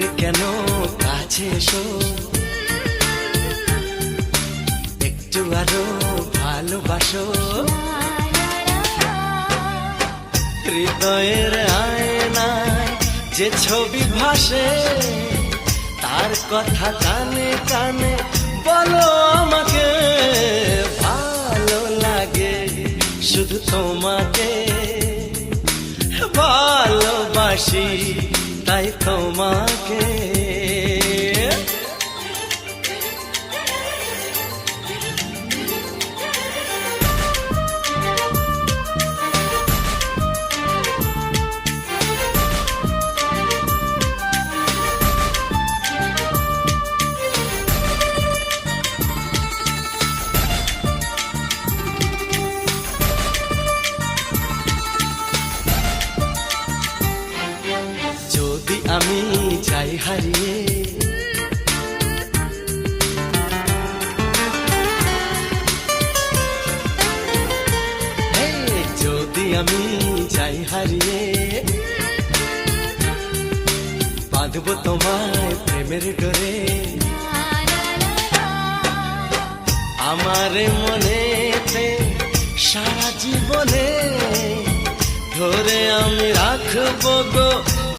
দূরে কেন কাছে এসো, একটু আরো ভালোবাসো। হৃদয়ের আয়নায় যে ছবি ভাসে, তার কথা কানে কানে বলো আমাকে। ভালো লাগে শুধু তোমাকে, ভালোবাসি তাই তোমাকে। যদি আমি যাই হারিয়ে, যদি আমি যাই হারিয়ে, বাঁধব তোমায় প্রেমের ডোরে। আমার মনেতে সারা জীবনে ধরে আমি রাখবো গো